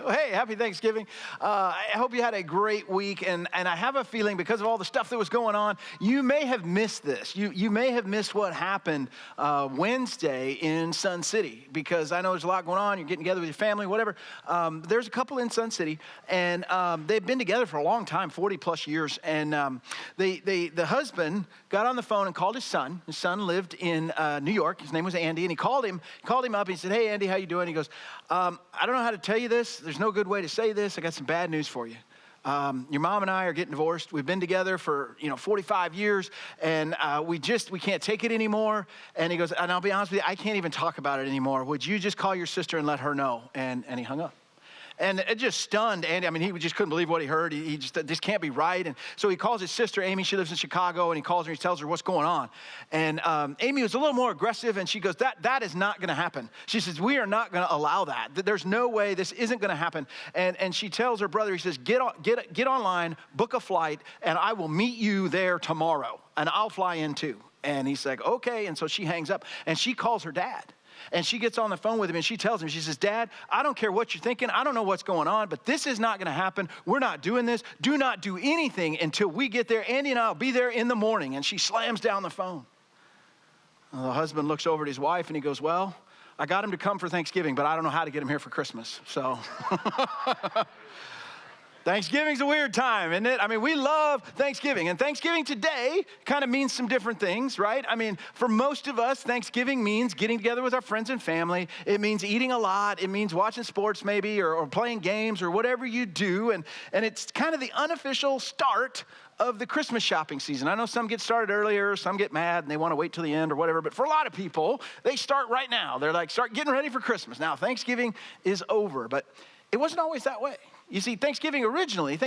Well, hey, happy Thanksgiving. I hope you had a great week. And I have a feeling because of all the stuff that was going on, you may have missed this. You may have missed what happened Wednesday in Sun City, because I know there's a lot going on. You're getting together with your family, whatever. There's a couple in Sun City, and they've been together for a long time, 40 plus years. And the husband got on the phone and called his son. His son lived in New York. His name was Andy, and he called him up and he said, "Hey, Andy, how you doing?" He goes, "I don't know how to tell you this. There's no good way to say this. I got some bad news for you. Your mom and I are getting divorced. We've been together for 45 years, and we can't take it anymore." And he goes, "And I'll be honest with you, I can't even talk about it anymore. Would you just call your sister and let her know?" And he hung up. And it just stunned Andy. I mean, he just couldn't believe what he heard. He just, this can't be right. And so he calls his sister, Amy. She lives in Chicago, and he calls her and he tells her what's going on. And Amy was a little more aggressive, and she goes, that is not going to happen. She says, "We are not going to allow that. There's no way this isn't going to happen." And she tells her brother, he says, get online, book a flight, and I will meet you there tomorrow, and I'll fly in too." And he's like, "Okay." And so she hangs up, and she calls her dad. And she gets on the phone with him and she tells him, she says, "Dad, I don't care what you're thinking. I don't know what's going on, but this is not going to happen. We're not doing this. Do not do anything until we get there. Andy and I will be there in the morning." And she slams down the phone. And the husband looks over at his wife and he goes, "Well, I got him to come for Thanksgiving, but I don't know how to get him here for Christmas. So Thanksgiving's a weird time, isn't it? I mean, we love Thanksgiving. And Thanksgiving today kind of means some different things, right? I mean, for most of us, Thanksgiving means getting together with our friends and family. It means eating a lot. It means watching sports maybe, or playing games, or whatever you do. And it's kind of the unofficial start of the Christmas shopping season. I know some get started earlier, some get mad and they want to wait till the end or whatever. But for a lot of people, they start right now. They're like, start getting ready for Christmas. Now, Thanksgiving is over, but it wasn't always that way. You see, Thanksgiving originally,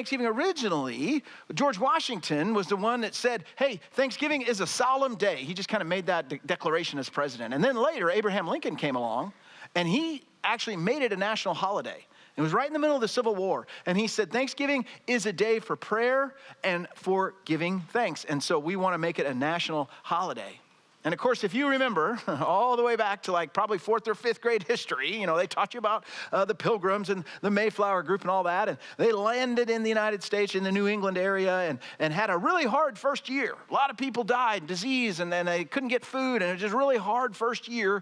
George Washington was the one that said, hey, Thanksgiving is a solemn day. He just kind of made that declaration as president. And then later, Abraham Lincoln came along, and he actually made it a national holiday. It was right in the middle of the Civil War. And he said, Thanksgiving is a day for prayer and for giving thanks. And so we want to make it a national holiday. And of course, if you remember all the way back to like probably 4th or 5th grade history, they taught you about the Pilgrims and the Mayflower group and all that. And they landed in the United States in the New England area and had a really hard first year. A lot of people died, disease, and then they couldn't get food. And it was just really hard first year.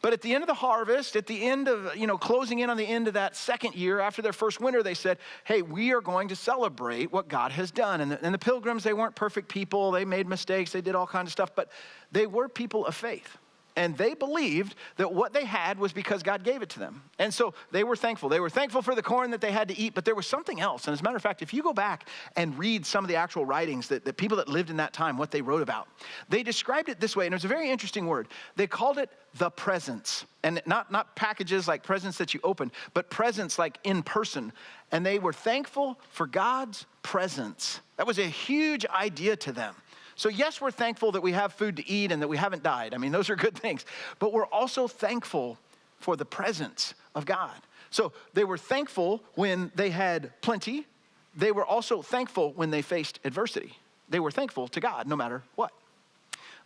But at the end of the harvest, at the end of, closing in on the end of that second year, after their first winter, they said, hey, we are going to celebrate what God has done. And the Pilgrims, they weren't perfect people. They made mistakes. They did all kinds of stuff. But they were people of faith. And they believed that what they had was because God gave it to them. And so they were thankful. They were thankful for the corn that they had to eat, but there was something else. And as a matter of fact, if you go back and read some of the actual writings that people that lived in that time, what they wrote about, they described it this way, and it was a very interesting word. They called it the presence. And not packages like presents that you open, but presence like in person. And they were thankful for God's presence. That was a huge idea to them. So yes, we're thankful that we have food to eat and that we haven't died. I mean, those are good things. But we're also thankful for the presence of God. So they were thankful when they had plenty. They were also thankful when they faced adversity. They were thankful to God no matter what.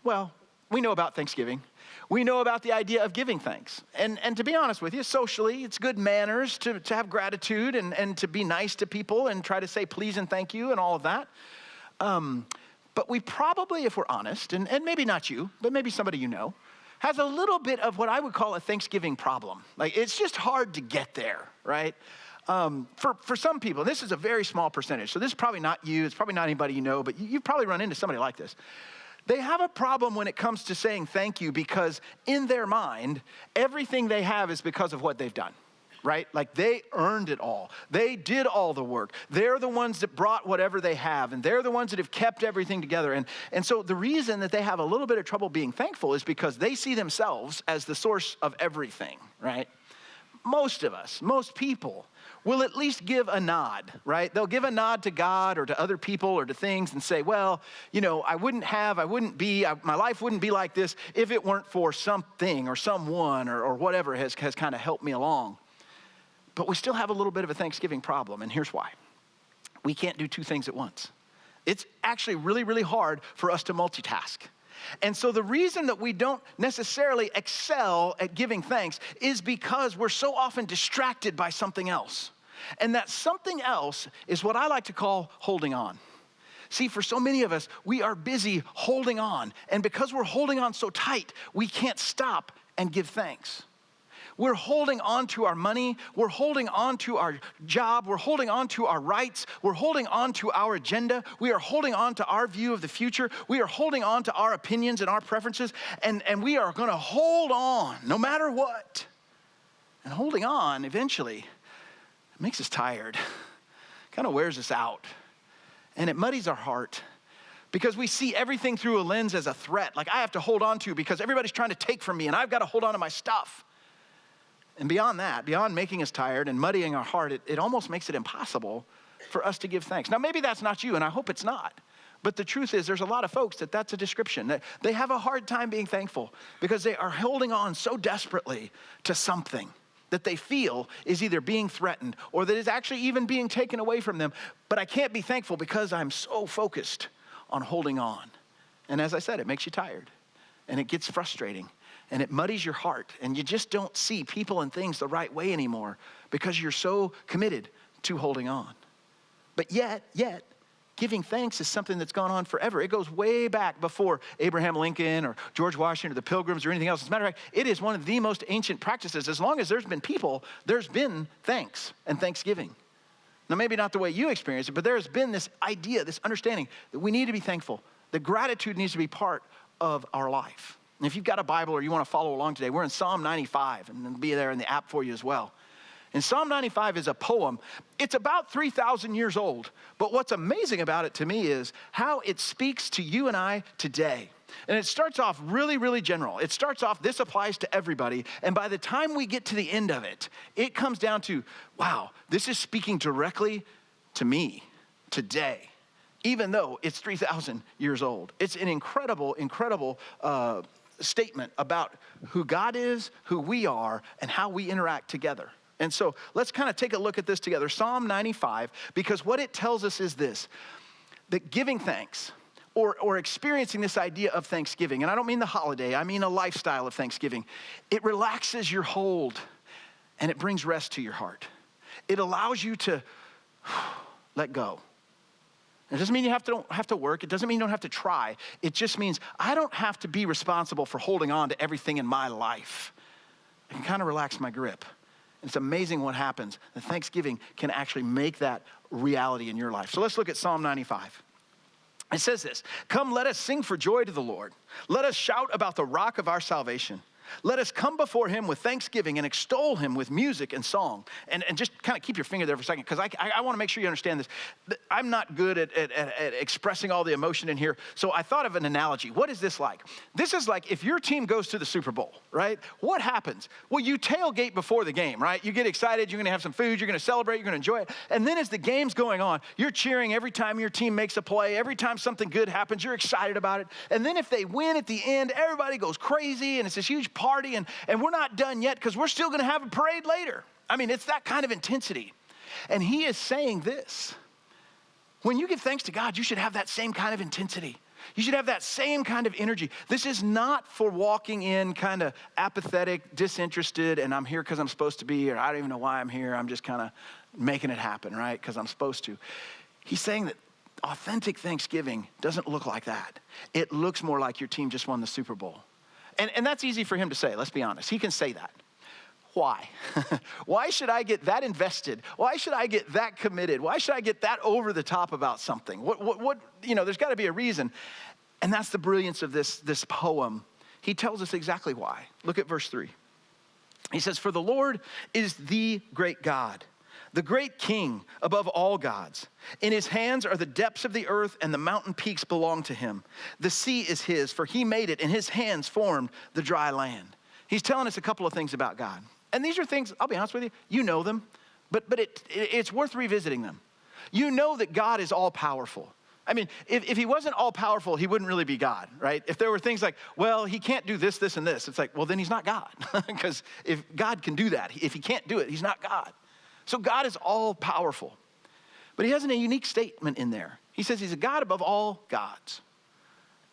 Well, we know about Thanksgiving. We know about the idea of giving thanks. And to be honest with you, socially, it's good manners to have gratitude and to be nice to people and try to say please and thank you and all of that. But we probably, if we're honest, and maybe not you, but maybe somebody you know, has a little bit of what I would call a Thanksgiving problem. Like, it's just hard to get there, right? For some people, this is a very small percentage. So this is probably not you. It's probably not anybody you know, but you've probably run into somebody like this. They have a problem when it comes to saying thank you because in their mind, everything they have is because of what they've done. Right? Like they earned it all. They did all the work. They're the ones that brought whatever they have, and they're the ones that have kept everything together. And so the reason that they have a little bit of trouble being thankful is because they see themselves as the source of everything, right? Most of us, most people will at least give a nod, right? They'll give a nod to God or to other people or to things and say, well, my life wouldn't be like this if it weren't for something or someone or whatever has kind of helped me along. But we still have a little bit of a Thanksgiving problem, and here's why. We can't do two things at once. It's actually really, really hard for us to multitask. And so the reason that we don't necessarily excel at giving thanks is because we're so often distracted by something else. And that something else is what I like to call holding on. See, for so many of us, we are busy holding on. And because we're holding on so tight, we can't stop and give thanks. We're holding on to our money. We're holding on to our job. We're holding on to our rights. We're holding on to our agenda. We are holding on to our view of the future. We are holding on to our opinions and our preferences. And we are going to hold on no matter what. And holding on eventually makes us tired, kind of wears us out. And it muddies our heart because we see everything through a lens as a threat. Like I have to hold on to because everybody's trying to take from me and I've got to hold on to my stuff. And beyond that, beyond making us tired and muddying our heart, it almost makes it impossible for us to give thanks. Now, maybe that's not you, and I hope it's not. But the truth is there's a lot of folks that's a description. That they have a hard time being thankful because they are holding on so desperately to something that they feel is either being threatened or that is actually even being taken away from them. But I can't be thankful because I'm so focused on holding on. And as I said, it makes you tired and it gets frustrating. And it muddies your heart, and you just don't see people and things the right way anymore because you're so committed to holding on. But yet, giving thanks is something that's gone on forever. It goes way back before Abraham Lincoln or George Washington or the Pilgrims or anything else. As a matter of fact, it is one of the most ancient practices. As long as there's been people, there's been thanks and thanksgiving. Now, maybe not the way you experience it, but there has been this idea, this understanding that we need to be thankful. That gratitude needs to be part of our life. And if you've got a Bible or you want to follow along today, we're in Psalm 95, and it'll be there in the app for you as well. And Psalm 95 is a poem. It's about 3,000 years old, but what's amazing about it to me is how it speaks to you and I today. And it starts off really, really general. It starts off, this applies to everybody, and by the time we get to the end of it, it comes down to, wow, this is speaking directly to me today. Even though it's 3,000 years old. It's an incredible statement about who God is, who we are, and how we interact together. And so let's kind of take a look at this together. Psalm 95, because what it tells us is this, that giving thanks or experiencing this idea of thanksgiving, and I don't mean the holiday, I mean a lifestyle of thanksgiving, it relaxes your hold and it brings rest to your heart. It allows you to let go. It doesn't mean you don't have to work. It doesn't mean you don't have to try. It just means I don't have to be responsible for holding on to everything in my life. I can kind of relax my grip. It's amazing what happens. The Thanksgiving can actually make that reality in your life. So let's look at Psalm 95. It says this, "Come, let us sing for joy to the Lord. Let us shout about the rock of our salvation. Let us come before him with thanksgiving and extol him with music and song." And just kind of keep your finger there for a second, because I want to make sure you understand this. I'm not good at expressing all the emotion in here, so I thought of an analogy. What is this like? This is like if your team goes to the Super Bowl, right? What happens? Well, you tailgate before the game, right? You get excited, you're going to have some food, you're going to celebrate, you're going to enjoy it. And then as the game's going on, you're cheering every time your team makes a play, every time something good happens, you're excited about it. And then if they win at the end, everybody goes crazy, and it's this huge party, and we're not done yet because we're still going to have a parade later. I mean, it's that kind of intensity. And he is saying this. When you give thanks to God, you should have that same kind of intensity. You should have that same kind of energy. This is not for walking in kind of apathetic, disinterested, and I'm here because I'm supposed to be, or I don't even know why I'm here. I'm just kind of making it happen, right? Because I'm supposed to. He's saying that authentic thanksgiving doesn't look like that. It looks more like your team just won the Super Bowl. And that's easy for him to say, let's be honest. He can say that. Why? Why should I get that invested? Why should I get that committed? Why should I get that over the top about something? What there's got to be a reason. And that's the brilliance of this poem. He tells us exactly why. Look at verse 3. He says, "For the Lord is the great God, the great King above all gods. In his hands are the depths of the earth, and the mountain peaks belong to him. The sea is his, for he made it, and his hands formed the dry land." He's telling us a couple of things about God. And these are things, I'll be honest with you, you know them, but it's worth revisiting them. You know that God is all-powerful. I mean, if he wasn't all-powerful, he wouldn't really be God, right? If there were things like, well, he can't do this, this, and this, it's like, well, then he's not God. Because if God can do that, if he can't do it, he's not God. So God is all-powerful. But he has a unique statement in there. He says he's a God above all gods.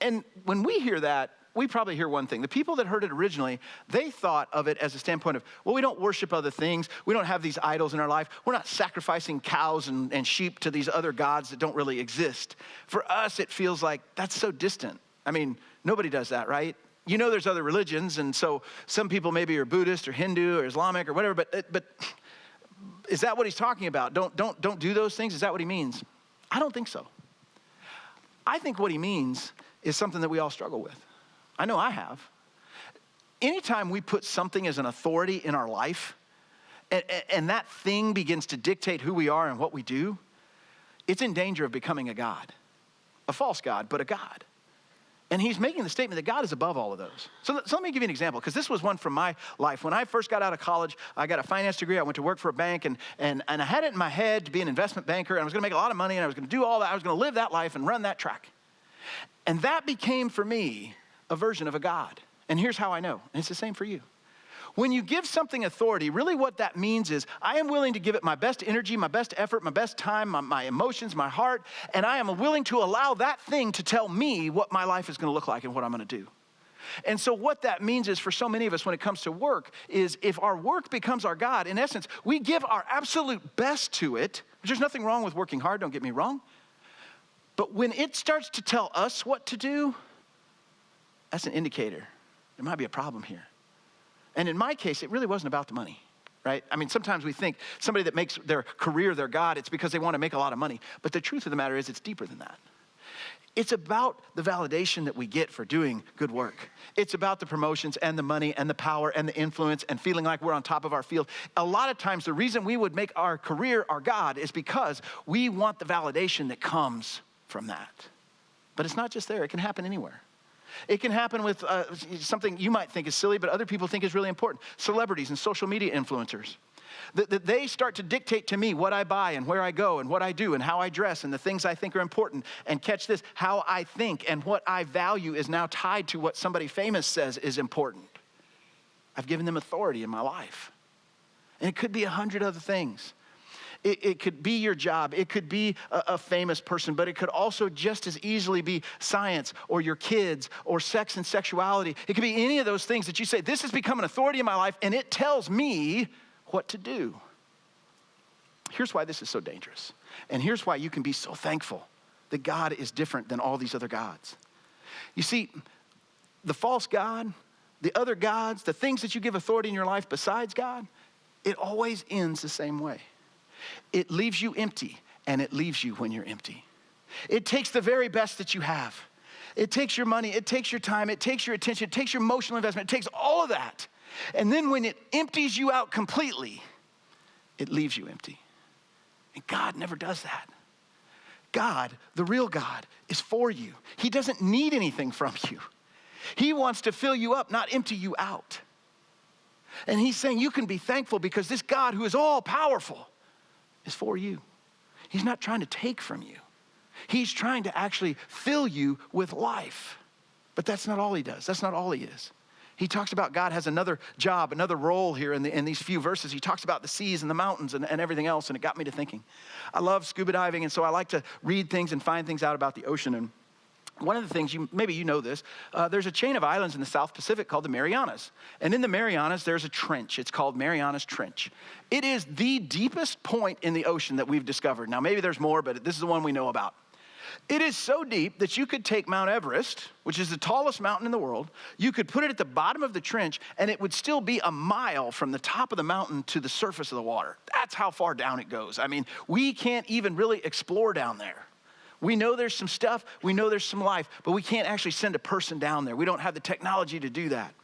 And when we hear that, we probably hear one thing. The people that heard it originally, they thought of it as a standpoint of, well, we don't worship other things. We don't have these idols in our life. We're not sacrificing cows and sheep to these other gods that don't really exist. For us, it feels like that's so distant. I mean, nobody does that, right? You know there's other religions, and so some people maybe are Buddhist or Hindu or Islamic or whatever, but is that what he's talking about? Don't do those things? Is that what he means? I don't think so. I think what he means is something that we all struggle with. I know I have. Anytime we put something as an authority in our life, and that thing begins to dictate who we are and what we do, it's in danger of becoming a god. A false god, but a god. And he's making the statement that God is above all of those. So let me give you an example, because this was one from my life. When I first got out of college, I got a finance degree. I went to work for a bank, and I had it in my head to be an investment banker, and I was going to make a lot of money, and I was going to do all that. I was going to live that life and run that track. And that became, for me, a version of a God. And here's how I know, and it's the same for you. When you give something authority, really what that means is I am willing to give it my best energy, my best effort, my best time, my emotions, my heart, and I am willing to allow that thing to tell me what my life is going to look like and what I'm going to do. And so what that means is for so many of us when it comes to work is if our work becomes our God, in essence, we give our absolute best to it, which there's nothing wrong with working hard, don't get me wrong. But when it starts to tell us what to do, that's an indicator. There might be a problem here. And in my case, it really wasn't about the money, right? I mean, sometimes we think somebody that makes their career their God, it's because they want to make a lot of money. But the truth of the matter is it's deeper than that. It's about the validation that we get for doing good work. It's about the promotions and the money and the power and the influence and feeling like we're on top of our field. A lot of times the reason we would make our career our God is because we want the validation that comes from that. But it's not just there. It can happen anywhere. It can happen with something you might think is silly, but other people think is really important. Celebrities and social media influencers. That they start to dictate to me what I buy and where I go and what I do and how I dress and the things I think are important. And catch this, how I think and what I value is now tied to what somebody famous says is important. I've given them authority in my life. And it could be 100 other things. It could be your job. It could be a famous person, but it could also just as easily be science or your kids or sex and sexuality. It could be any of those things that you say, this has become an authority in my life and it tells me what to do. Here's why this is so dangerous. And here's why you can be so thankful that God is different than all these other gods. You see, the false God, the other gods, the things that you give authority in your life besides God, it always ends the same way. It leaves you empty, and it leaves you when you're empty. It takes the very best that you have. It takes your money, it takes your time, it takes your attention, it takes your emotional investment, it takes all of that. And then when it empties you out completely, it leaves you empty. And God never does that. God, the real God, is for you. He doesn't need anything from you. He wants to fill you up, not empty you out. And he's saying you can be thankful because this God who is all powerful is for you. He's not trying to take from you. He's trying to actually fill you with life. But that's not all he does. That's not all he is. He talks about God has another job, another role here in these few verses. He talks about the seas and the mountains and everything else, and it got me to thinking. I love scuba diving, and so I like to read things and find things out about the ocean. And one of the things, maybe you know this, there's a chain of islands in the South Pacific called the Marianas. And in the Marianas, there's a trench. It's called Marianas Trench. It is the deepest point in the ocean that we've discovered. Now, maybe there's more, but this is the one we know about. It is so deep that you could take Mount Everest, which is the tallest mountain in the world, you could put it at the bottom of the trench, and it would still be a mile from the top of the mountain to the surface of the water. That's how far down it goes. I mean, we can't even really explore down there. We know there's some stuff, we know there's some life, but we can't actually send a person down there. We don't have the technology to do that.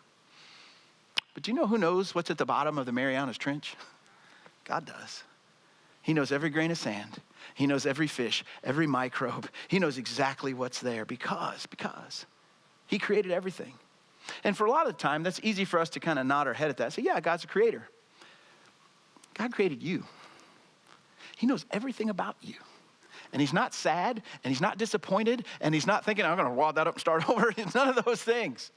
But do you know who knows what's at the bottom of the Marianas Trench? God does. He knows every grain of sand. He knows every fish, every microbe. He knows exactly what's there because he created everything. And for a lot of the time, that's easy for us to kind of nod our head at that and say, yeah, God's a creator. God created you. He knows everything about you. And he's not sad, and he's not disappointed, and he's not thinking, I'm going to wad that up and start over. It's none of those things.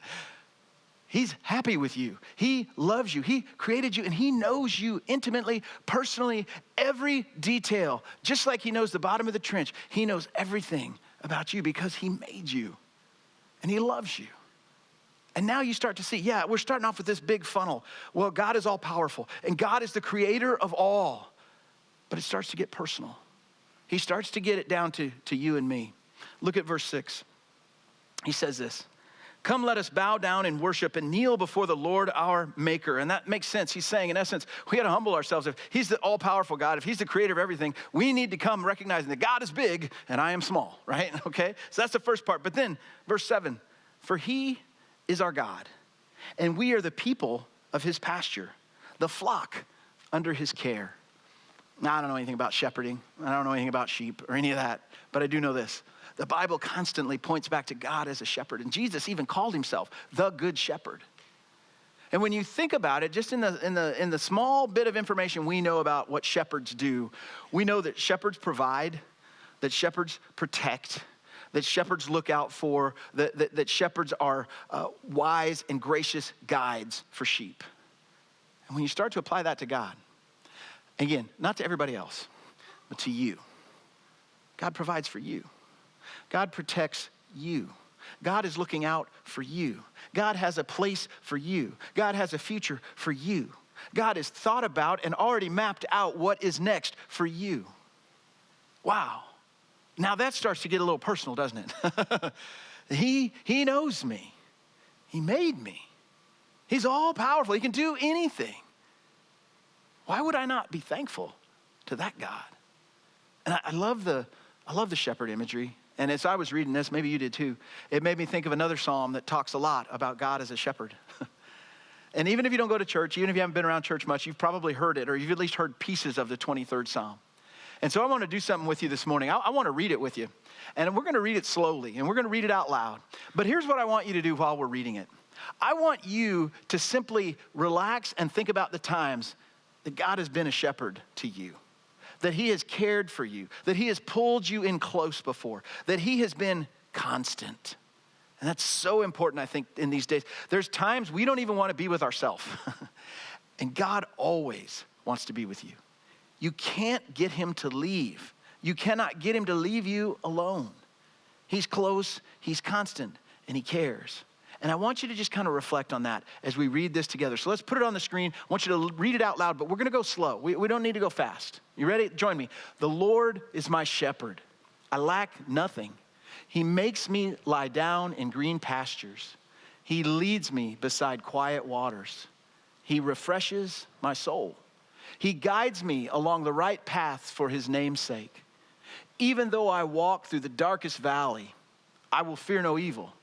He's happy with you. He loves you. He created you, and he knows you intimately, personally, every detail. Just like he knows the bottom of the trench, he knows everything about you because he made you. and he loves you. And now you start to see, yeah, we're starting off with this big funnel. Well, God is all powerful, and God is the creator of all. But it starts to get personal. He starts to get it down to you and me. Look at verse 6. He says this, come, let us bow down and worship and kneel before the Lord our maker. And that makes sense. He's saying, in essence, we got to humble ourselves. If he's the all-powerful God, if he's the creator of everything, we need to come recognizing that God is big and I am small, right? Okay? So that's the first part. But then, verse 7, for he is our God, and we are the people of his pasture, the flock under his care. Now, I don't know anything about shepherding. I don't know anything about sheep or any of that, but I do know this. The Bible constantly points back to God as a shepherd, and Jesus even called himself the good shepherd. And when you think about it, just in the small bit of information we know about what shepherds do, we know that shepherds provide, that shepherds protect, that shepherds look out for, that shepherds are wise and gracious guides for sheep. And when you start to apply that to God, again, not to everybody else, but to you, God provides for you. God protects you. God is looking out for you. God has a place for you. God has a future for you. God has thought about and already mapped out what is next for you. Wow. Now that starts to get a little personal, doesn't it? He knows me. He made me. He's all powerful. He can do anything. Why would I not be thankful to that God? And I love the shepherd imagery. And as I was reading this, maybe you did too, it made me think of another psalm that talks a lot about God as a shepherd. And even if you don't go to church, even if you haven't been around church much, you've probably heard it, or you've at least heard pieces of the 23rd Psalm. And so I want to do something with you this morning. I want to read it with you. And we're going to read it slowly, and we're going to read it out loud. But here's what I want you to do while we're reading it. I want you to simply relax and think about the times that God has been a shepherd to you, that he has cared for you, that he has pulled you in close before, that he has been constant. And that's so important, I think, in these days. There's times we don't even want to be with ourselves. And God always wants to be with you. You can't get him to leave. You cannot get him to leave you alone. He's close, he's constant, and he cares. And I want you to just kind of reflect on that as we read this together. So let's put it on the screen. I want you to read it out loud, but we're going to go slow. We don't need to go fast. You ready? Join me. The Lord is my shepherd. I lack nothing. He makes me lie down in green pastures. He leads me beside quiet waters. He refreshes my soul. He guides me along the right paths for his name's sake. Even though I walk through the darkest valley, I will fear no evil.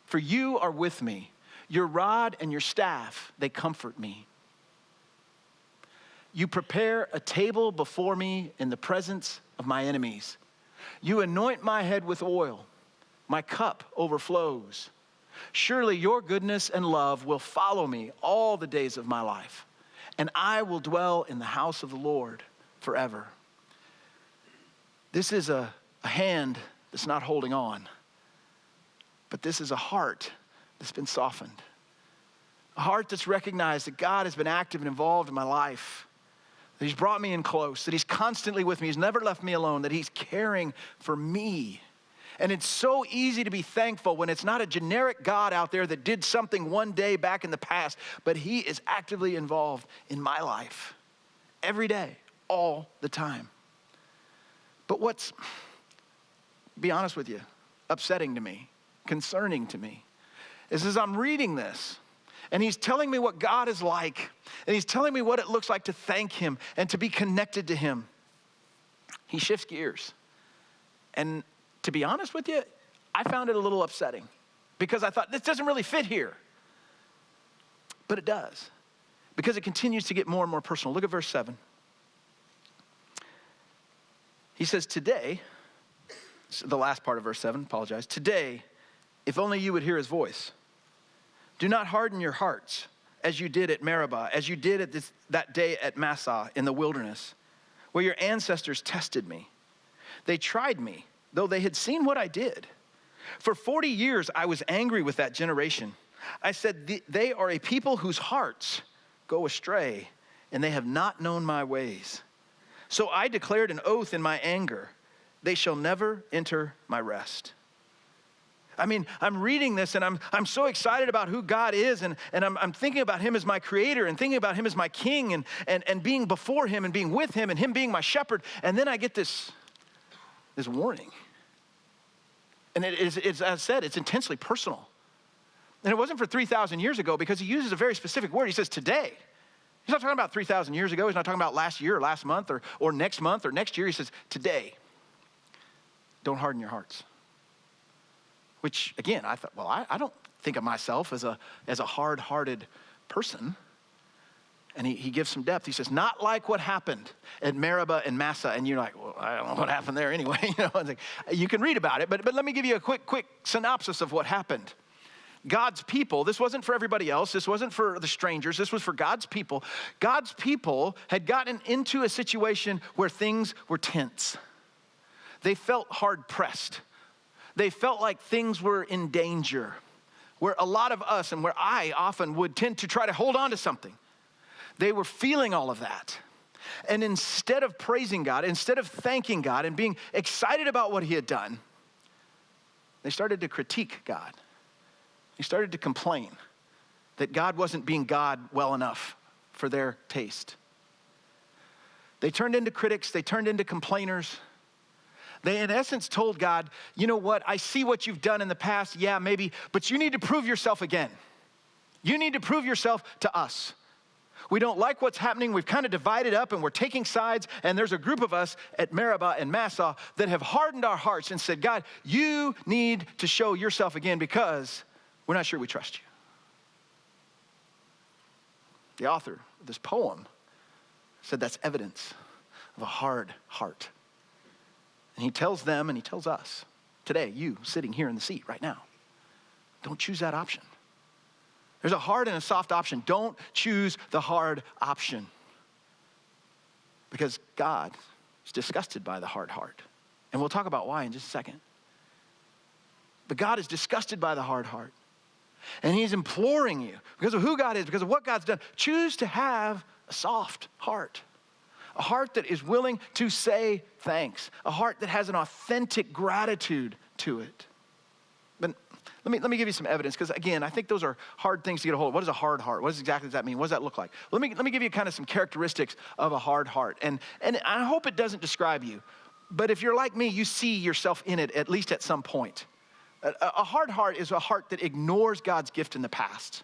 For you are with me. Your rod and your staff, they comfort me. You prepare a table before me in the presence of my enemies. You anoint my head with oil. My cup overflows. Surely your goodness and love will follow me all the days of my life, and I will dwell in the house of the Lord forever. This is a hand that's not holding on. But this is a heart that's been softened. A heart that's recognized that God has been active and involved in my life. That he's brought me in close. That he's constantly with me. He's never left me alone. That he's caring for me. And it's so easy to be thankful when it's not a generic God out there that did something one day back in the past, but he is actively involved in my life. Every day, all the time. But what's, be honest with you, upsetting to me, concerning to me, is as I'm reading this, and he's telling me what God is like, and he's telling me what it looks like to thank him and to be connected to him, he shifts gears. And to be honest with you, I found it a little upsetting because I thought, this doesn't really fit here. But it does, because it continues to get more and more personal. Look at verse 7. He says, today, the last part of verse 7, apologize. Today, if only you would hear his voice. Do not harden your hearts as you did at Meribah, as you did at that day at Massah in the wilderness, where your ancestors tested me. They tried me, though they had seen what I did. For 40 years I was angry with that generation. I said, they are a people whose hearts go astray, and they have not known my ways. So I declared an oath in my anger. They shall never enter my rest. I mean, I'm reading this and I'm so excited about who God is, and I'm thinking about him as my creator and thinking about him as my king and being before him and being with him and him being my shepherd. And then I get this warning. And it's, as I said, it's intensely personal. And it wasn't for 3,000 years ago, because he uses a very specific word. He says today. He's not talking about 3,000 years ago. He's not talking about last year or last month or next month or next year. He says today. Don't harden your hearts. Which, again, I thought, well, I don't think of myself as a hard-hearted person. And he gives some depth. He says, not like what happened at Meribah and Massah. And you're like, well, I don't know what happened there anyway. It's like, you can read about it, but let me give you a quick synopsis of what happened. God's people, this wasn't for everybody else. This wasn't for the strangers. This was for God's people. God's people had gotten into a situation where things were tense. They felt hard-pressed. They felt like things were in danger, where a lot of us, and where I often would tend to try to hold on to something. They were feeling all of that. And instead of praising God, instead of thanking God and being excited about what he had done, they started to critique God. They started to complain that God wasn't being God well enough for their taste. They turned into critics. They turned into complainers. They, in essence, told God, you know what? I see what you've done in the past. Yeah, maybe, but you need to prove yourself again. You need to prove yourself to us. We don't like what's happening. We've kind of divided up and we're taking sides. And there's a group of us at Meribah and Massah that have hardened our hearts and said, God, you need to show yourself again, because we're not sure we trust you. The author of this poem said that's evidence of a hard heart. And he tells them and he tells us today, you sitting here in the seat right now, don't choose that option. There's a hard and a soft option. Don't choose the hard option, because God is disgusted by the hard heart. And we'll talk about why in just a second. But God is disgusted by the hard heart. And he's imploring you, because of who God is, because of what God's done, choose to have a soft heart. A heart that is willing to say thanks. A heart that has an authentic gratitude to it. But let me give you some evidence, because again, I think those are hard things to get a hold of. What is a hard heart? What exactly does that mean? What does that look like? Let me give you kind of some characteristics of a hard heart. And I hope it doesn't describe you. But if you're like me, you see yourself in it, at least at some point. A hard heart is a heart that ignores God's gift in the past.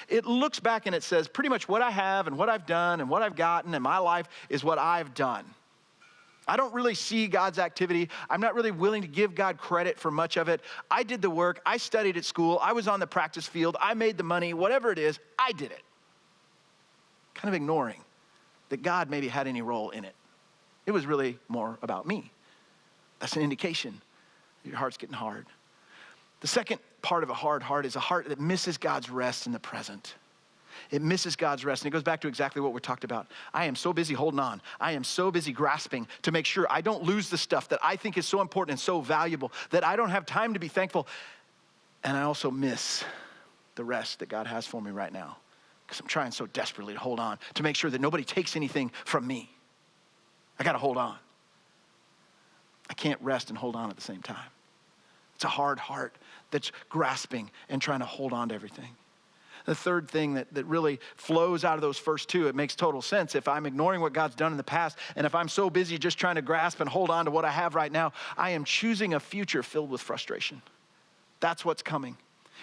It looks back and it says, pretty much what I have and what I've done and what I've gotten in my life is what I've done. I don't really see God's activity. I'm not really willing to give God credit for much of it. I did the work. I studied at school. I was on the practice field. I made the money. Whatever it is, I did it. Kind of ignoring that God maybe had any role in it. It was really more about me. That's an indication that your heart's getting hard. The second part of a hard heart is a heart that misses God's rest in the present. It misses God's rest. And it goes back to exactly what we talked about. I am so busy holding on. I am so busy grasping to make sure I don't lose the stuff that I think is so important and so valuable that I don't have time to be thankful. And I also miss the rest that God has for me right now, because I'm trying so desperately to hold on to make sure that nobody takes anything from me. I got to hold on. I can't rest and hold on at the same time. It's a hard heart that's grasping and trying to hold on to everything. The third thing that really flows out of those first two, it makes total sense. If I'm ignoring what God's done in the past, and if I'm so busy just trying to grasp and hold on to what I have right now, I am choosing a future filled with frustration. That's what's coming.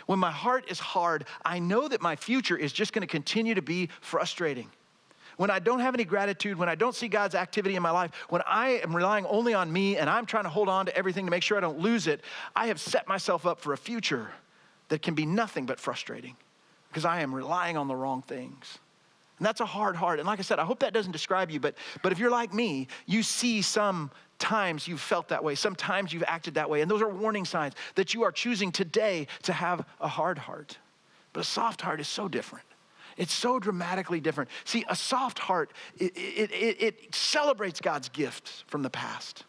When my heart is hard, I know that my future is just going to continue to be frustrating. When I don't have any gratitude, when I don't see God's activity in my life, when I am relying only on me and I'm trying to hold on to everything to make sure I don't lose it, I have set myself up for a future that can be nothing but frustrating, because I am relying on the wrong things. And that's a hard heart. And like I said, I hope that doesn't describe you, but if you're like me, you see sometimes you've felt that way. Sometimes you've acted that way. And those are warning signs that you are choosing today to have a hard heart. But a soft heart is so different. It's so dramatically different. See, a soft heart, it celebrates God's gifts from the past.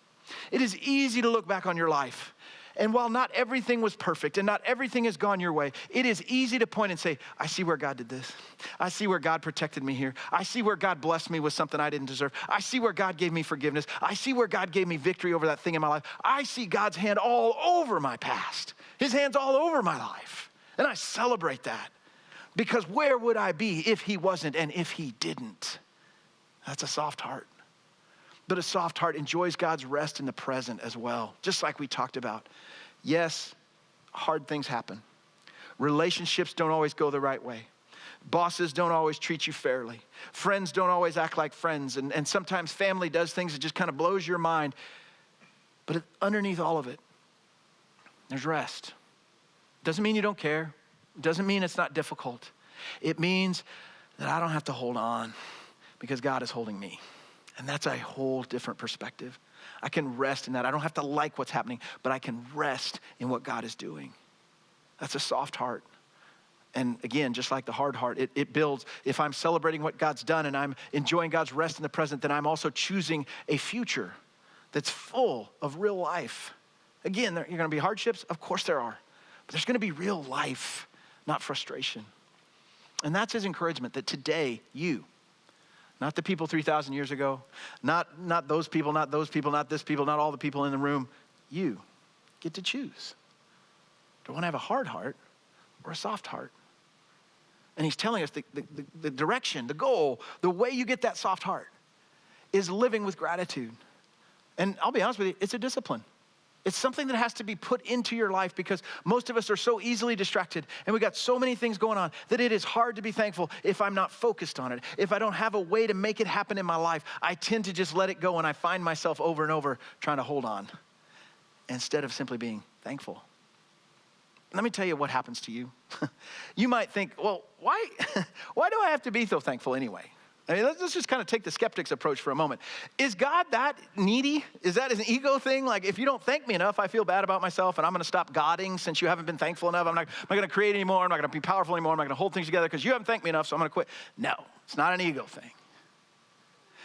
It is easy to look back on your life, and while not everything was perfect and not everything has gone your way, it is easy to point and say, I see where God did this. I see where God protected me here. I see where God blessed me with something I didn't deserve. I see where God gave me forgiveness. I see where God gave me victory over that thing in my life. I see God's hand all over my past. His hand's all over my life. And I celebrate that. Because where would I be if he wasn't and if he didn't? That's a soft heart. But a soft heart enjoys God's rest in the present as well, just like we talked about. Yes, hard things happen. Relationships don't always go the right way. Bosses don't always treat you fairly. Friends don't always act like friends. And sometimes family does things that just kind of blows your mind. But underneath all of it, there's rest. Doesn't mean you don't care. Doesn't mean it's not difficult. It means that I don't have to hold on because God is holding me. And that's a whole different perspective. I can rest in that. I don't have to like what's happening, but I can rest in what God is doing. That's a soft heart. And again, just like the hard heart, it builds. If I'm celebrating what God's done and I'm enjoying God's rest in the present, then I'm also choosing a future that's full of real life. Again, there are going to be hardships. Of course there are. But there's going to be real life, not frustration. And that's his encouragement that today, you, not the people 3,000 years ago, not those people, not those people, not this people, not all the people in the room, you get to choose. Do I want to have a hard heart or a soft heart? And he's telling us the direction, the goal, the way you get that soft heart is living with gratitude. And I'll be honest with you, it's a discipline. It's something that has to be put into your life because most of us are so easily distracted and we got so many things going on that it is hard to be thankful if I'm not focused on it. If I don't have a way to make it happen in my life, I tend to just let it go and I find myself over and over trying to hold on instead of simply being thankful. Let me tell you what happens to you. You might think, well, why do I have to be so thankful anyway? I mean, let's just kind of take the skeptic's approach for a moment. Is God that needy? Is that an ego thing? Like, if you don't thank me enough, I feel bad about myself and I'm going to stop godding since you haven't been thankful enough. I'm not going to create anymore. I'm not going to be powerful anymore. I'm not going to hold things together because you haven't thanked me enough, so I'm going to quit. No, it's not an ego thing.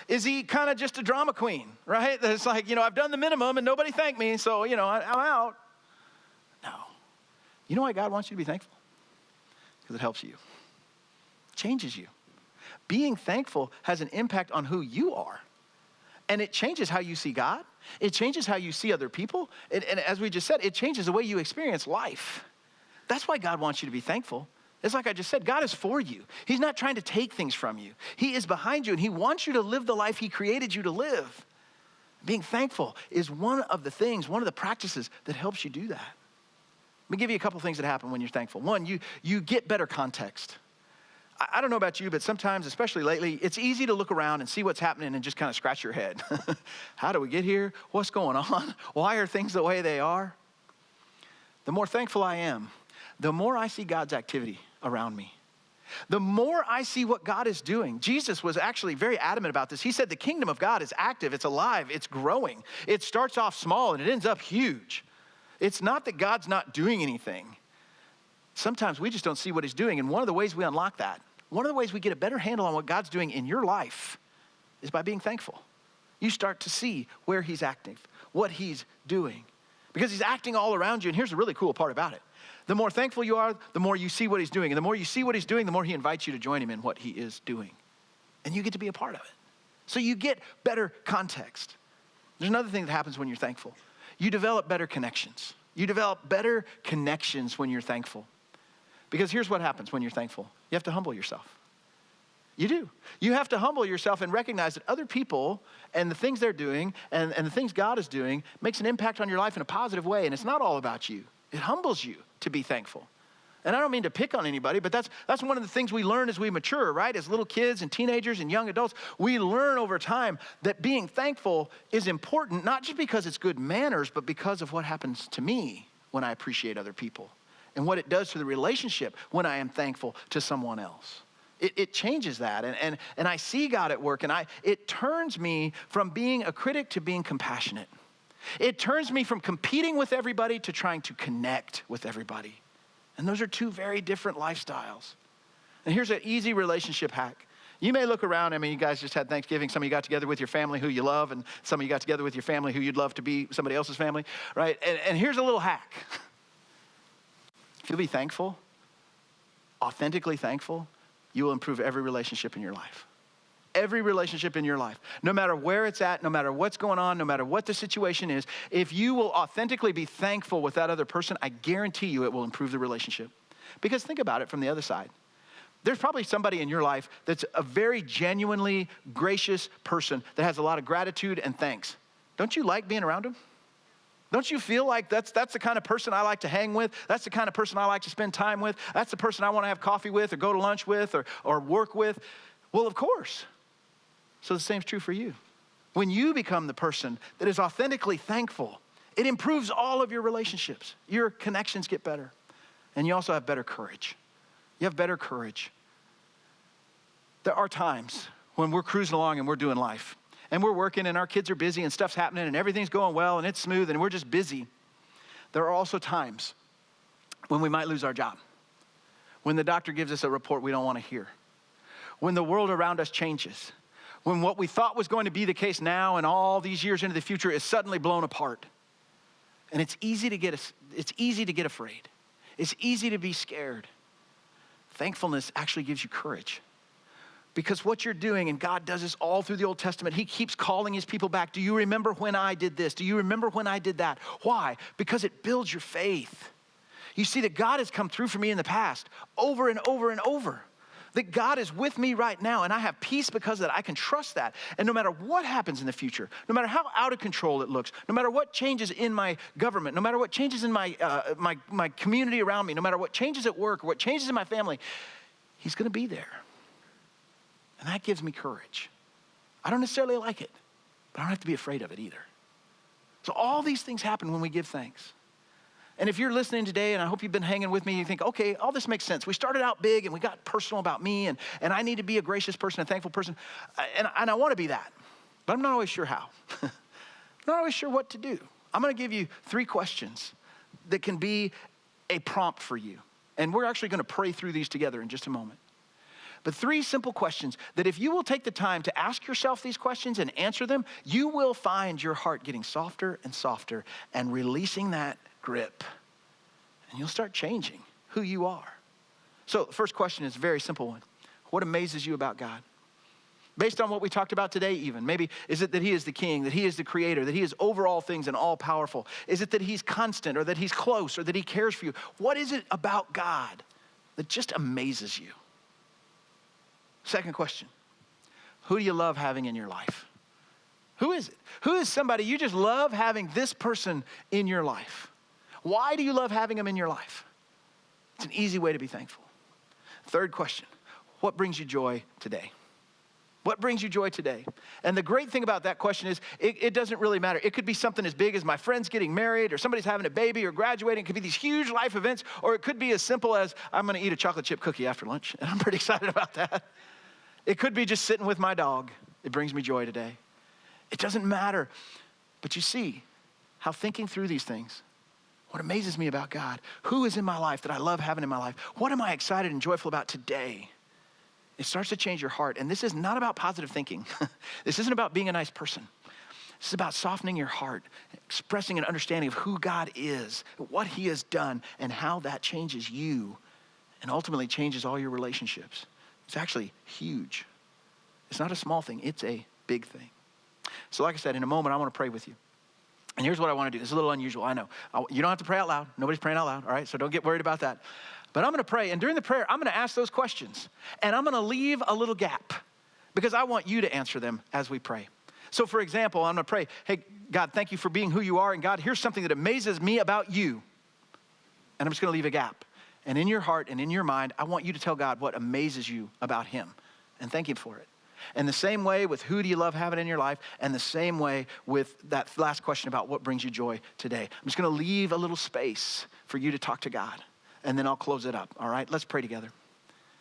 Is he kind of just a drama queen, right? It's like, I've done the minimum and nobody thanked me, so, I'm out. No. You know why God wants you to be thankful? Because it helps you. It changes you. Being thankful has an impact on who you are. And it changes how you see God. It changes how you see other people. And as we just said, it changes the way you experience life. That's why God wants you to be thankful. It's like I just said, God is for you. He's not trying to take things from you. He is behind you and he wants you to live the life he created you to live. Being thankful is one of the things, one of the practices that helps you do that. Let me give you a couple things that happen when you're thankful. One, you get better context. I don't know about you, but sometimes, especially lately, it's easy to look around and see what's happening and just kind of scratch your head. How do we get here? What's going on? Why are things the way they are? The more thankful I am, the more I see God's activity around me. The more I see what God is doing. Jesus was actually very adamant about this. He said the kingdom of God is active, it's alive, it's growing. It starts off small and it ends up huge. It's not that God's not doing anything. Sometimes we just don't see what he's doing. And one of the ways we unlock that, one of the ways we get a better handle on what God's doing in your life is by being thankful. You start to see where he's active, what he's doing, because he's acting all around you. And here's the really cool part about it. The more thankful you are, the more you see what he's doing. And the more you see what he's doing, the more he invites you to join him in what he is doing. And you get to be a part of it. So you get better context. There's another thing that happens when you're thankful. You develop better connections. You develop better connections when you're thankful. Because here's what happens when you're thankful. You have to humble yourself. You do. You have to humble yourself and recognize that other people and the things they're doing and the things God is doing makes an impact on your life in a positive way. And it's not all about you. It humbles you to be thankful. And I don't mean to pick on anybody, but that's one of the things we learn as we mature, right? As little kids and teenagers and young adults, we learn over time that being thankful is important, not just because it's good manners, but because of what happens to me when I appreciate other people and what it does to the relationship when I am thankful to someone else. It changes that, and I see God at work, and it turns me from being a critic to being compassionate. It turns me from competing with everybody to trying to connect with everybody. And those are two very different lifestyles. And here's an easy relationship hack. You may look around, you guys just had Thanksgiving. Some of you got together with your family who you love, and some of you got together with your family who you'd love to be somebody else's family, right? And here's a little hack. If you'll be thankful, authentically thankful, you will improve every relationship in your life. every relationship in your life. No matter where it's at, no matter what's going on, no matter what the situation is, if you will authentically be thankful with that other person, I guarantee you it will improve the relationship. Because think about it from the other side. There's probably somebody in your life that's a very genuinely gracious person that has a lot of gratitude and thanks. Don't you like being around them? Don't you feel like that's the kind of person I like to hang with? That's the kind of person I like to spend time with? That's the person I want to have coffee with or go to lunch with or work with? Well, of course. So the same is true for you. When you become the person that is authentically thankful, it improves all of your relationships. Your connections get better. And you also have better courage. You have better courage. There are times when we're cruising along and we're doing life. And we're working and our kids are busy and stuff's happening and everything's going well and it's smooth and we're just busy. There are also times when we might lose our job. When the doctor gives us a report we don't want to hear. When the world around us changes. When what we thought was going to be the case now and all these years into the future is suddenly blown apart. And it's easy to get afraid. It's easy to be scared. Thankfulness actually gives you courage. Because what you're doing, and God does this all through the Old Testament, he keeps calling his people back. Do you remember when I did this? Do you remember when I did that? Why? Because it builds your faith. You see that God has come through for me in the past over and over and over. That God is with me right now, and I have peace because of that. I can trust that. And no matter what happens in the future, no matter how out of control it looks, no matter what changes in my government, no matter what changes in my community around me, no matter what changes at work, or what changes in my family, he's going to be there. And that gives me courage. I don't necessarily like it, but I don't have to be afraid of it either. So all these things happen when we give thanks. And if you're listening today, and I hope you've been hanging with me, you think, okay, all this makes sense. We started out big and we got personal about me and I need to be a gracious person, a thankful person. And I want to be that, but I'm not always sure how. I'm not always sure what to do. I'm going to give you 3 questions that can be a prompt for you. And we're actually going to pray through these together in just a moment. But 3 simple questions that if you will take the time to ask yourself these questions and answer them, you will find your heart getting softer and softer and releasing that grip. And you'll start changing who you are. So the first question is a very simple one. What amazes you about God? Based on what we talked about today even. Maybe is it that he is the king, that he is the creator, that he is over all things and all powerful? Is it that he's constant or that he's close or that he cares for you? What is it about God that just amazes you? Second question, who do you love having in your life? Who is it? Who is somebody you just love having this person in your life? Why do you love having them in your life? It's an easy way to be thankful. Third question, what brings you joy today? What brings you joy today? And the great thing about that question is it doesn't really matter. It could be something as big as my friend's getting married or somebody's having a baby or graduating. It could be these huge life events, or it could be as simple as I'm going to eat a chocolate chip cookie after lunch, and I'm pretty excited about that. It could be just sitting with my dog. It brings me joy today. It doesn't matter. But you see how thinking through these things, what amazes me about God, who is in my life that I love having in my life, what am I excited and joyful about today? It starts to change your heart. And this is not about positive thinking. This isn't about being a nice person. This is about softening your heart, expressing an understanding of who God is, what he has done, and how that changes you and ultimately changes all your relationships. It's actually huge. It's not a small thing. It's a big thing. So like I said, in a moment, I want to pray with you. And here's what I want to do. This is a little unusual, I know. You don't have to pray out loud. Nobody's praying out loud, all right? So don't get worried about that. But I'm going to pray, and during the prayer, I'm going to ask those questions. And I'm going to leave a little gap because I want you to answer them as we pray. So for example, I'm going to pray, hey, God, thank you for being who you are. And God, here's something that amazes me about you. And I'm just going to leave a gap. And in your heart and in your mind, I want you to tell God what amazes you about him and thank him for it. And the same way with who do you love having in your life, and the same way with that last question about what brings you joy today. I'm just going to leave a little space for you to talk to God, and then I'll close it up, all right? Let's pray together.